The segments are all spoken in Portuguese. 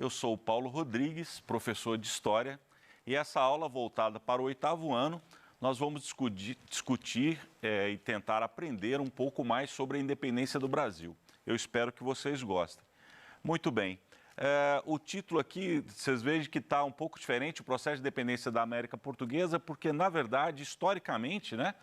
Eu sou o Paulo Rodrigues, professor de História, e essa aula voltada para o 8º ano, nós vamos discutir e tentar aprender um pouco mais sobre a independência do Brasil. Eu espero que vocês gostem. Muito bem. O título aqui, vocês vejam que está um pouco diferente, o processo de independência da América Portuguesa, porque, na verdade, historicamente, né,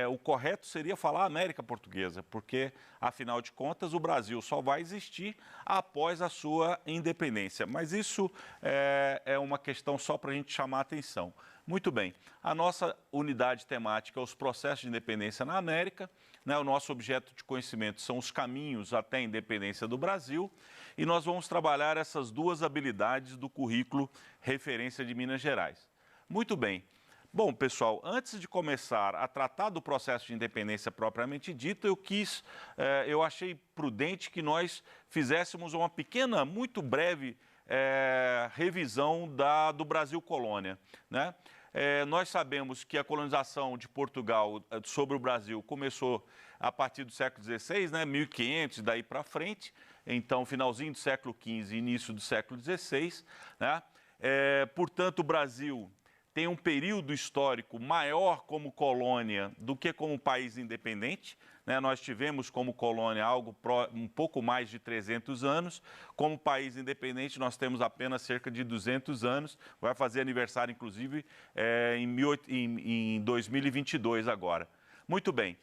o correto seria falar América Portuguesa, porque, afinal de contas, o Brasil só vai existir após a sua independência. Mas isso é uma questão só para a gente chamar a atenção. Muito bem, a nossa unidade temática é os processos de independência na América, né? O nosso objeto de conhecimento são os caminhos até a independência do Brasil, e nós vamos trabalhar essas duas habilidades do currículo Referência de Minas Gerais. Muito bem. Bom, pessoal, antes de começar a tratar do processo de independência propriamente dito, eu achei prudente que nós fizéssemos uma pequena, muito breve revisão do Brasil colônia, né? Nós sabemos que a colonização de Portugal sobre o Brasil começou a partir do século XVI, né, 1500, daí para frente, então finalzinho do século XV e início do século XVI, né? Portanto, o Brasil tem um período histórico maior como colônia do que como país independente, né? Nós tivemos como colônia um pouco mais de 300 anos, como país independente nós temos apenas cerca de 200 anos, vai fazer aniversário inclusive em 2022 agora. Muito bem.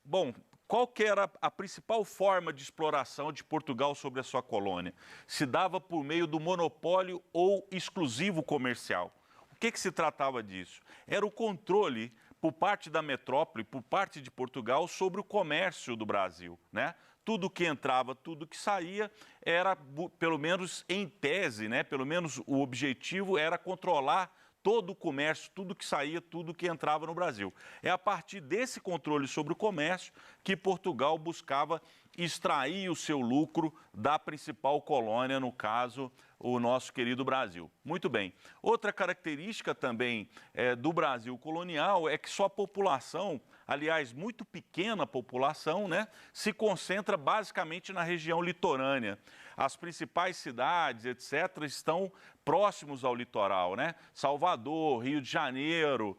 Bom, qual que era a principal forma de exploração de Portugal sobre a sua colônia? Se dava por meio do monopólio ou exclusivo comercial. O que se tratava disso? Era o controle por parte da metrópole, por parte de Portugal, sobre o comércio do Brasil, né? Tudo que entrava, tudo que saía, era, pelo menos em tese, né? Pelo menos o objetivo era controlar todo o comércio, tudo que saía, tudo que entrava no Brasil. É a partir desse controle sobre o comércio que Portugal buscava extrair o seu lucro da principal colônia, no caso, o nosso querido Brasil. Muito bem. Outra característica também do Brasil colonial é que sua população, aliás, muito pequena população, né, se concentra basicamente na região litorânea. As principais cidades, etc., estão próximos ao litoral, né? Salvador, Rio de Janeiro,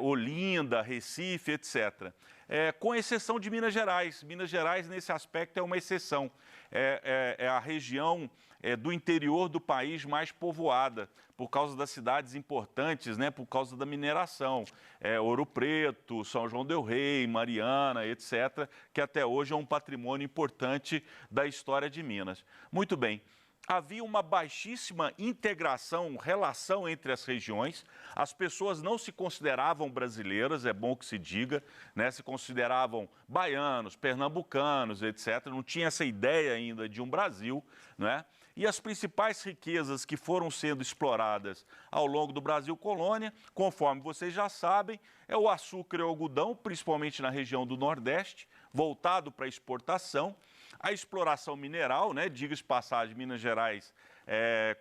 Olinda, Recife, etc. Com exceção de Minas Gerais. Minas Gerais, nesse aspecto, é uma exceção. É a região do interior do país mais povoada, por causa das cidades importantes, né? Por causa da mineração. Ouro Preto, São João del Rei, Mariana, etc., que até hoje é um patrimônio importante da história de Minas. Muito bem. Havia uma baixíssima relação entre as regiões, as pessoas não se consideravam brasileiras, é bom que se diga, né? Se consideravam baianos, pernambucanos, etc. Não tinha essa ideia ainda de um Brasil, né? E as principais riquezas que foram sendo exploradas ao longo do Brasil colônia, conforme vocês já sabem, é o açúcar e o algodão, principalmente na região do Nordeste, voltado para a exportação, a exploração mineral, né? Diga-se de passagem, Minas Gerais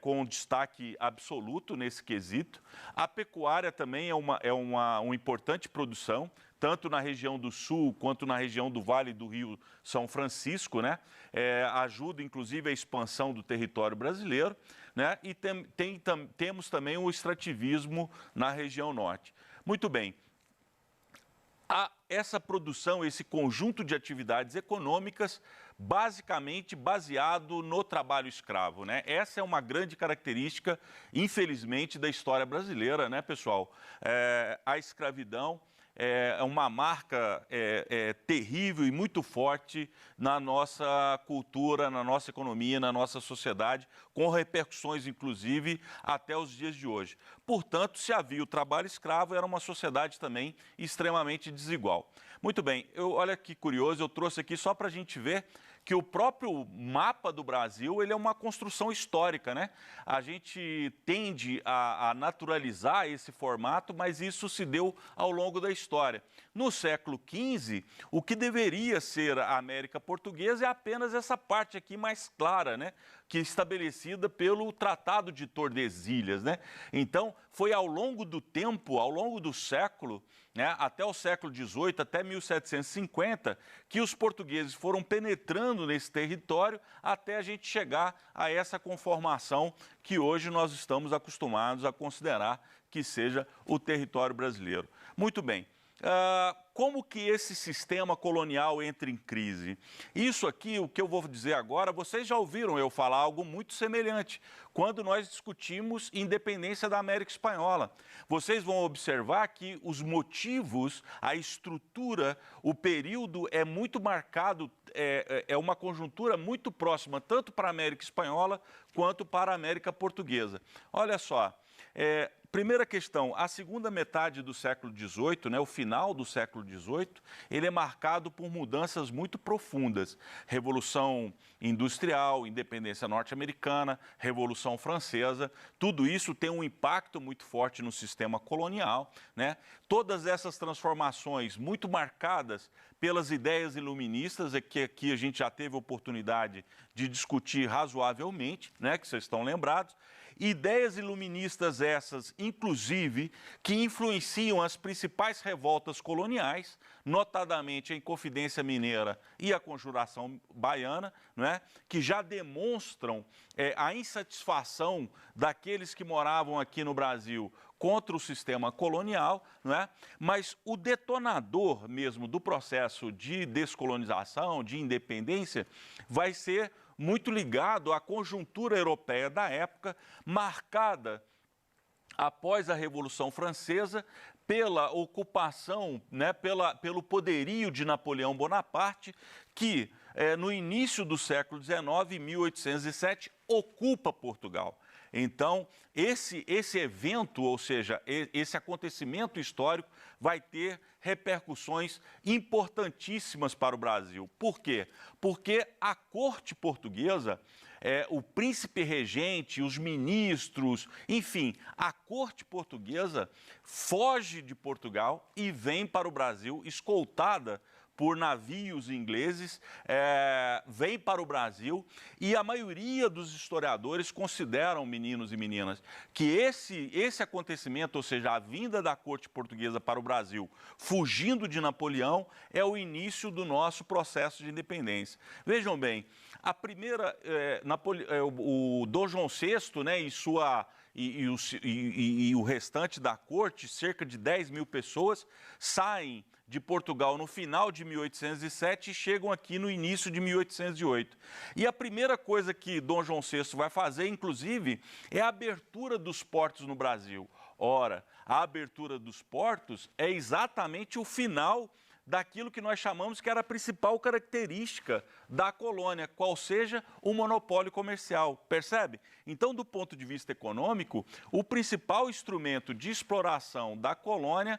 com destaque absoluto nesse quesito. A pecuária também é uma importante produção, tanto na região do Sul quanto na região do Vale do Rio São Francisco, né? Ajuda, inclusive, a expansão do território brasileiro, né? E temos também o extrativismo na região norte. Muito bem. Essa produção, esse conjunto de atividades econômicas, basicamente baseado no trabalho escravo, né? Essa é uma grande característica, infelizmente, da história brasileira, né, pessoal? A escravidão é uma marca terrível e muito forte na nossa cultura, na nossa economia, na nossa sociedade, com repercussões, inclusive, até os dias de hoje. Portanto, se havia o trabalho escravo, era uma sociedade também extremamente desigual. Muito bem, olha que curioso, eu trouxe aqui só para a gente ver que o próprio mapa do Brasil ele é uma construção histórica, né? A gente tende a naturalizar esse formato, mas isso se deu ao longo da história. No século XV, o que deveria ser a América Portuguesa é apenas essa parte aqui mais clara, né? Que é estabelecida pelo Tratado de Tordesilhas, né? Então, foi ao longo do tempo, ao longo do século, né, até o século XVIII, até 1750, que os portugueses foram penetrando nesse território até a gente chegar a essa conformação que hoje nós estamos acostumados a considerar que seja o território brasileiro. Muito bem. Como que esse sistema colonial entra em crise? Isso aqui, o que eu vou dizer agora, vocês já ouviram eu falar algo muito semelhante quando nós discutimos independência da América Espanhola. Vocês vão observar que os motivos, a estrutura, o período é muito marcado, é uma conjuntura muito próxima, tanto para a América Espanhola quanto para a América Portuguesa. Olha só. Primeira questão, a segunda metade do século XVIII, né, o final do século XVIII, ele é marcado por mudanças muito profundas. Revolução Industrial, independência norte-americana, Revolução Francesa, tudo isso tem um impacto muito forte no sistema colonial, né? Todas essas transformações muito marcadas pelas ideias iluministas, que aqui a gente já teve oportunidade de discutir razoavelmente, né, que vocês estão lembrados. Ideias iluministas essas, inclusive, que influenciam as principais revoltas coloniais, notadamente a Inconfidência Mineira e a Conjuração Baiana, né, que já demonstram a insatisfação daqueles que moravam aqui no Brasil contra o sistema colonial, né? Mas o detonador mesmo do processo de descolonização, de independência, vai ser muito ligado à conjuntura europeia da época, marcada após a Revolução Francesa pela ocupação, né, pelo poderio de Napoleão Bonaparte, que no início do século XIX, em 1807, ocupa Portugal. Então, esse evento, ou seja, esse acontecimento histórico vai ter repercussões importantíssimas para o Brasil. Por quê? Porque a corte portuguesa, o príncipe regente, os ministros, enfim, a corte portuguesa foge de Portugal e vem para o Brasil escoltada por navios ingleses, vem para o Brasil, e a maioria dos historiadores consideram, meninos e meninas, que esse acontecimento, ou seja, a vinda da corte portuguesa para o Brasil, fugindo de Napoleão, é o início do nosso processo de independência. Vejam bem, a primeira, o Dom João VI, né, e o restante da corte, cerca de 10 mil pessoas, saem de Portugal no final de 1807 e chegam aqui no início de 1808. E a primeira coisa que Dom João VI vai fazer, inclusive, é a abertura dos portos no Brasil. Ora, a abertura dos portos é exatamente o final daquilo que nós chamamos que era a principal característica da colônia, qual seja o monopólio comercial, percebe? Então, do ponto de vista econômico, o principal instrumento de exploração da colônia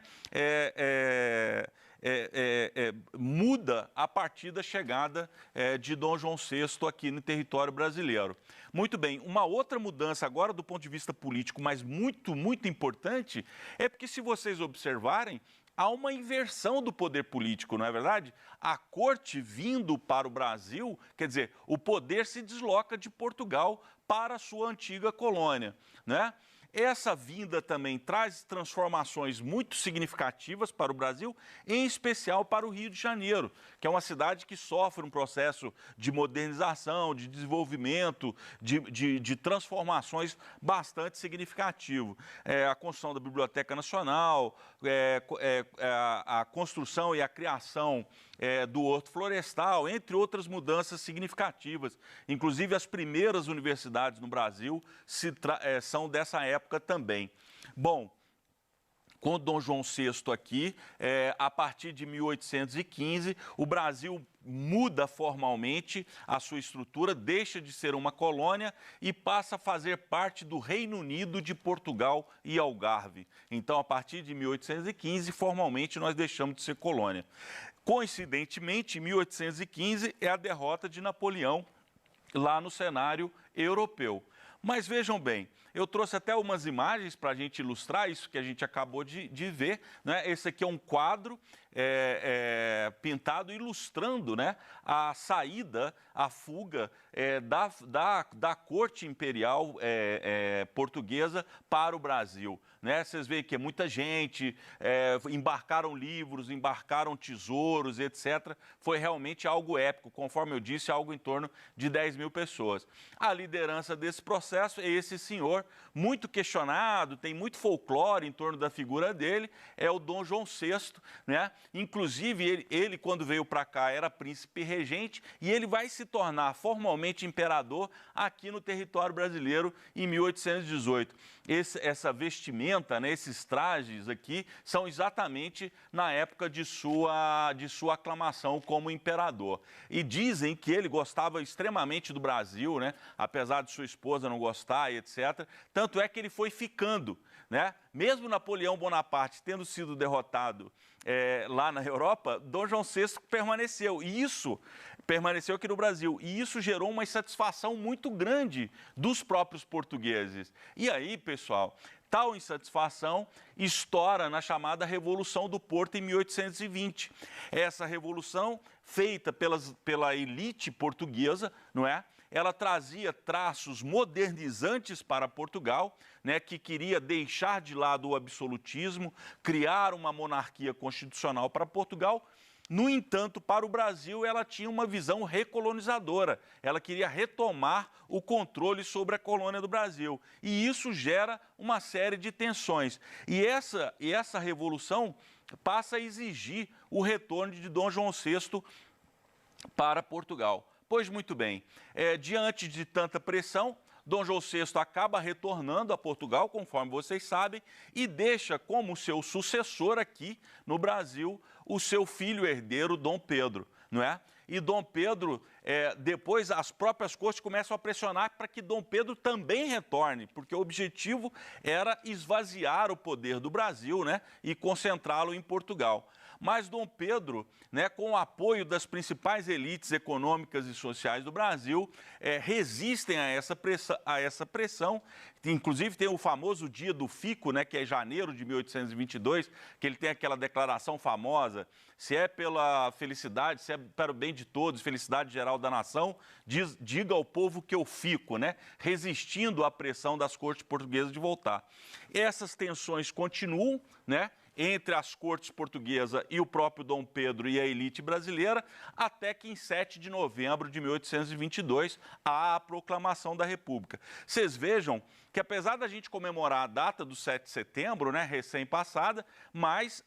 muda a partir da chegada de Dom João VI aqui no território brasileiro. Muito bem, uma outra mudança agora do ponto de vista político, mas muito, muito importante, é porque se vocês observarem, há uma inversão do poder político, não é verdade? A corte vindo para o Brasil, quer dizer, o poder se desloca de Portugal para a sua antiga colônia, né? Essa vinda também traz transformações muito significativas para o Brasil, em especial para o Rio de Janeiro, que é uma cidade que sofre um processo de modernização, de desenvolvimento, de transformações bastante significativo. A construção da Biblioteca Nacional, a construção e a criação do Horto Florestal, entre outras mudanças significativas. Inclusive, as primeiras universidades no Brasil são dessa época também. Bom, com Dom João VI aqui, a partir de 1815, o Brasil muda formalmente a sua estrutura, deixa de ser uma colônia e passa a fazer parte do Reino Unido de Portugal e Algarve. Então, a partir de 1815, formalmente, nós deixamos de ser colônia. Coincidentemente, em 1815 é a derrota de Napoleão lá no cenário europeu. Mas vejam bem, Eu trouxe até umas imagens para a gente ilustrar isso que a gente acabou de ver, né? Esse aqui é um quadro pintado ilustrando, né, a saída, a fuga da corte imperial portuguesa para o Brasil. Né? Vocês veem que é muita gente, embarcaram livros, embarcaram tesouros, etc. Foi realmente algo épico, conforme eu disse, algo em torno de 10 mil pessoas. A liderança desse processo é esse senhor, muito questionado, tem muito folclore em torno da figura dele, é o Dom João VI, né? Inclusive, ele quando veio para cá, era príncipe regente e ele vai se tornar formalmente imperador aqui no território brasileiro em 1818. Essa vestimenta, né, esses trajes aqui, são exatamente na época de sua aclamação como imperador. E dizem que ele gostava extremamente do Brasil, né, apesar de sua esposa não gostar, etc. Tanto é que ele foi ficando, né? Mesmo Napoleão Bonaparte tendo sido derrotado lá na Europa, Dom João VI permaneceu. E isso permaneceu aqui no Brasil. E isso gerou uma insatisfação muito grande dos próprios portugueses. E aí, pessoal, tal insatisfação estoura na chamada Revolução do Porto em 1820. Essa revolução, feita pela elite portuguesa, não é? Ela trazia traços modernizantes para Portugal, né, que queria deixar de lado o absolutismo, criar uma monarquia constitucional para Portugal. No entanto, para o Brasil, ela tinha uma visão recolonizadora. Ela queria retomar o controle sobre a colônia do Brasil. E isso gera uma série de tensões. E essa revolução passa a exigir o retorno de Dom João VI para Portugal. Pois muito bem, diante de tanta pressão, Dom João VI acaba retornando a Portugal, conforme vocês sabem, e deixa como seu sucessor aqui no Brasil o seu filho herdeiro, Dom Pedro, não é? E Dom Pedro, depois as próprias cortes começam a pressionar para que Dom Pedro também retorne, porque o objetivo era esvaziar o poder do Brasil, né, e concentrá-lo em Portugal. Mas Dom Pedro, né, com o apoio das principais elites econômicas e sociais do Brasil, resistem a essa pressão. Inclusive tem o famoso dia do fico, né, que é janeiro de 1822, que ele tem aquela declaração famosa: se é pela felicidade, se é para o bem de todos, felicidade geral da nação, diga ao povo que eu fico, né, resistindo à pressão das cortes portuguesas de voltar. Essas tensões continuam, né, entre as cortes portuguesas e o próprio Dom Pedro e a elite brasileira, até que em 7 de novembro de 1822 há a proclamação da República. Vocês vejam que apesar da gente comemorar a data do 7 de setembro, né, recém-passada, mas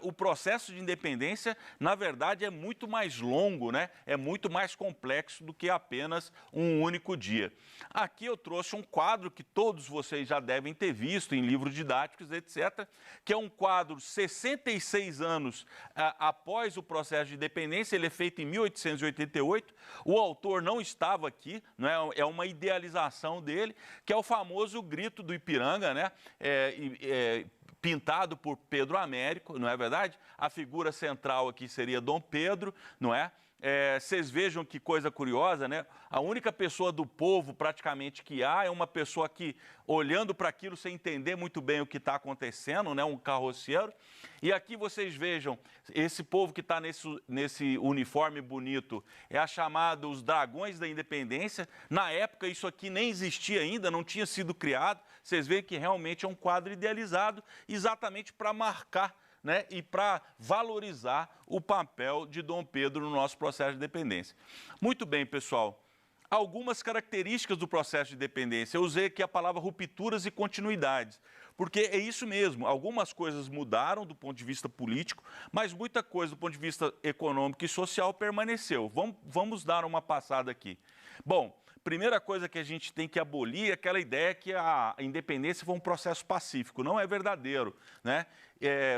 o processo de independência, na verdade, é muito mais longo, né, é muito mais complexo do que apenas um único dia. Aqui eu trouxe um quadro que todos vocês já devem ter visto em livros didáticos, etc., que é um quadro 66 anos após o processo de independência. Ele é feito em 1888, o autor não estava aqui, não é uma idealização dele, que é o famoso Grito do Ipiranga, né? Pintado por Pedro Américo, não é verdade? A figura central aqui seria Dom Pedro, não é? Vocês vejam que coisa curiosa, né? A única pessoa do povo praticamente que há é uma pessoa que, olhando para aquilo sem entender muito bem o que está acontecendo, né? Um carroceiro. E aqui vocês vejam, esse povo que está nesse uniforme bonito é chamado os Dragões da Independência. Na época isso aqui nem existia ainda, não tinha sido criado. Vocês veem que realmente é um quadro idealizado exatamente para marcar, né, e para valorizar o papel de Dom Pedro no nosso processo de independência. Muito bem, pessoal. Algumas características do processo de independência. Eu usei aqui a palavra rupturas e continuidades, porque é isso mesmo. Algumas coisas mudaram do ponto de vista político, mas muita coisa do ponto de vista econômico e social permaneceu. Vamos dar uma passada aqui. Bom, primeira coisa que a gente tem que abolir é aquela ideia que a independência foi um processo pacífico. Não é verdadeiro, né?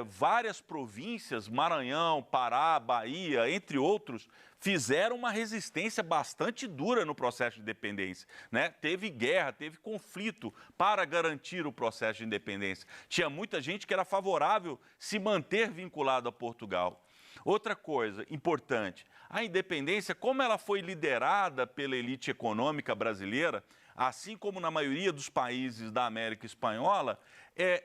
Várias províncias, Maranhão, Pará, Bahia, entre outros, fizeram uma resistência bastante dura no processo de independência, né? Teve guerra, teve conflito para garantir o processo de independência. Tinha muita gente que era favorável se manter vinculado a Portugal. Outra coisa importante, a independência, como ela foi liderada pela elite econômica brasileira, assim como na maioria dos países da América Espanhola,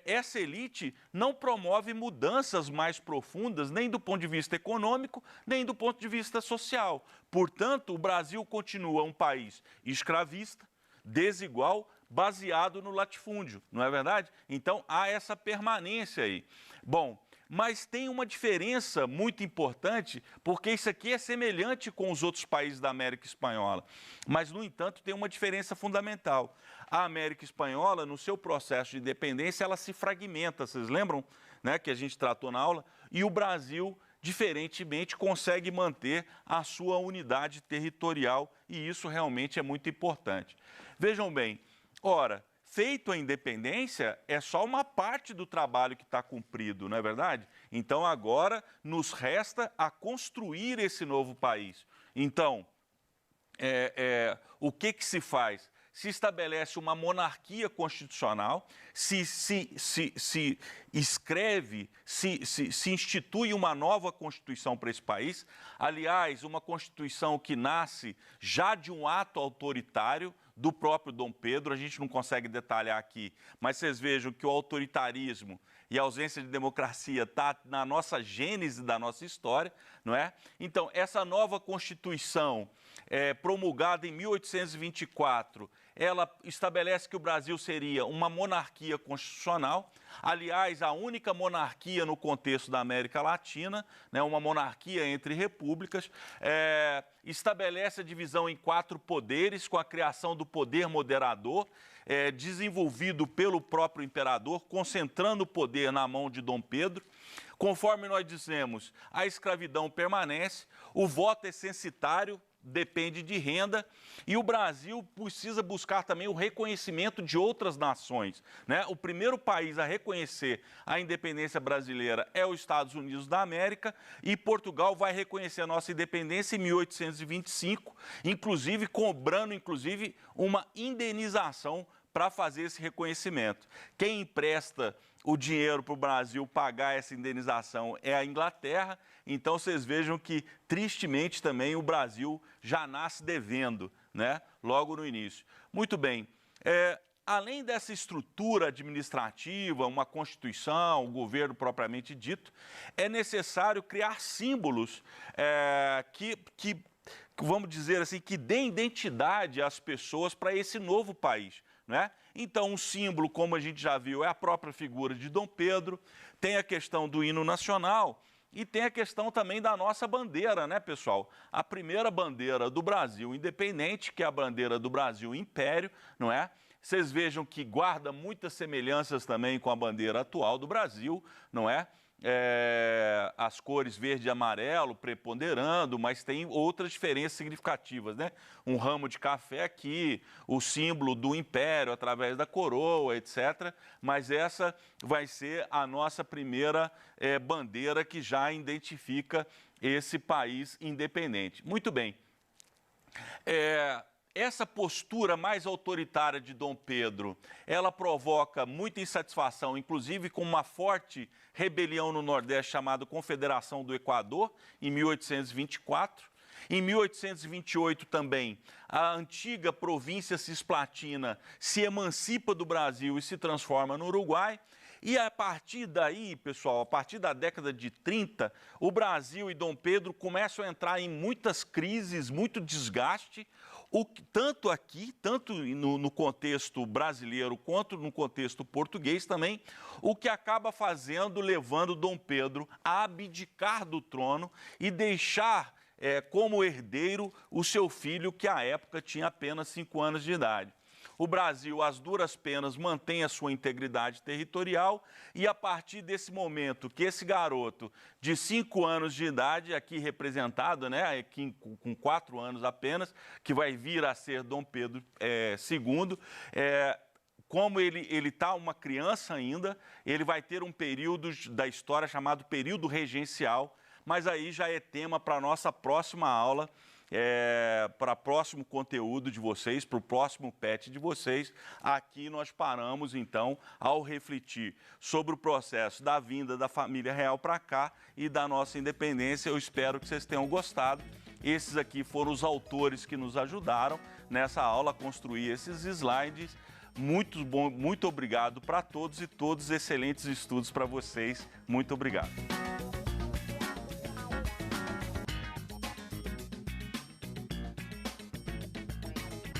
essa elite não promove mudanças mais profundas, nem do ponto de vista econômico, nem do ponto de vista social. Portanto, o Brasil continua um país escravista, desigual, baseado no latifúndio, não é verdade? Então, há essa permanência aí. Bom, mas tem uma diferença muito importante, porque isso aqui é semelhante com os outros países da América Espanhola, mas, no entanto, tem uma diferença fundamental. A América Espanhola, no seu processo de independência, ela se fragmenta, vocês lembram, né, que a gente tratou na aula? E o Brasil, diferentemente, consegue manter a sua unidade territorial, e isso realmente é muito importante. Vejam bem, ora, feito a independência, é só uma parte do trabalho que está cumprido, não é verdade? Então, agora, nos resta a construir esse novo país. Então, o que se faz? Se estabelece uma monarquia constitucional, se escreve, se institui uma nova Constituição para esse país. Aliás, uma Constituição que nasce já de um ato autoritário do próprio Dom Pedro, a gente não consegue detalhar aqui, mas vocês vejam que o autoritarismo e a ausência de democracia está na nossa gênese da nossa história, não é? Então, essa nova Constituição, promulgada em 1824, ela estabelece que o Brasil seria uma monarquia constitucional, aliás, a única monarquia no contexto da América Latina, né, uma monarquia entre repúblicas, estabelece a divisão em 4 poderes, com a criação do poder moderador, desenvolvido pelo próprio imperador, concentrando o poder na mão de Dom Pedro. Conforme nós dissemos, a escravidão permanece, o voto é censitário, depende de renda, e o Brasil precisa buscar também o reconhecimento de outras nações, né? O primeiro país a reconhecer a independência brasileira é os Estados Unidos da América, e Portugal vai reconhecer a nossa independência em 1825, inclusive cobrando uma indenização para fazer esse reconhecimento. Quem empresta o dinheiro para o Brasil pagar essa indenização é a Inglaterra, então vocês vejam que, tristemente, também o Brasil já nasce devendo, né? Logo no início. Muito bem, além dessa estrutura administrativa, uma Constituição, o governo propriamente dito, é necessário criar símbolos vamos dizer assim, que deem identidade às pessoas para esse novo país, né? Então, um símbolo, como a gente já viu, é a própria figura de Dom Pedro, tem a questão do hino nacional e tem a questão também da nossa bandeira, né, pessoal? A primeira bandeira do Brasil independente, que é a bandeira do Brasil Império, não é? Vocês vejam que guarda muitas semelhanças também com a bandeira atual do Brasil, não é? As cores verde e amarelo preponderando, mas tem outras diferenças significativas, né? Um ramo de café aqui, o símbolo do império através da coroa, etc. Mas essa vai ser a nossa primeira bandeira que já identifica esse país independente. Muito bem. Essa postura mais autoritária de Dom Pedro, ela provoca muita insatisfação, inclusive com uma forte rebelião no Nordeste chamada Confederação do Equador, em 1824. Em 1828 também, a antiga província cisplatina se emancipa do Brasil e se transforma no Uruguai. E a partir daí, pessoal, a partir da década de 30, o Brasil e Dom Pedro começam a entrar em muitas crises, muito desgaste, tanto aqui, tanto no contexto brasileiro quanto no contexto português também, o que acaba levando Dom Pedro a abdicar do trono e deixar como herdeiro o seu filho, que à época tinha apenas 5 anos de idade. O Brasil, às duras penas, mantém a sua integridade territorial e, a partir desse momento que esse garoto de 5 anos de idade, aqui representado, né, aqui com 4 anos apenas, que vai vir a ser Dom Pedro II, como ele está uma criança ainda, ele vai ter um período da história chamado período regencial, mas aí já é tema para a nossa próxima aula, para o próximo conteúdo de vocês, para o próximo PET de vocês. Aqui nós paramos, então, ao refletir sobre o processo da vinda da família real para cá e da nossa independência. Eu espero que vocês tenham gostado. Esses aqui foram os autores que nos ajudaram, nessa aula, construir esses slides. Muito bom, muito obrigado para todos e todos, excelentes estudos para vocês. Muito obrigado.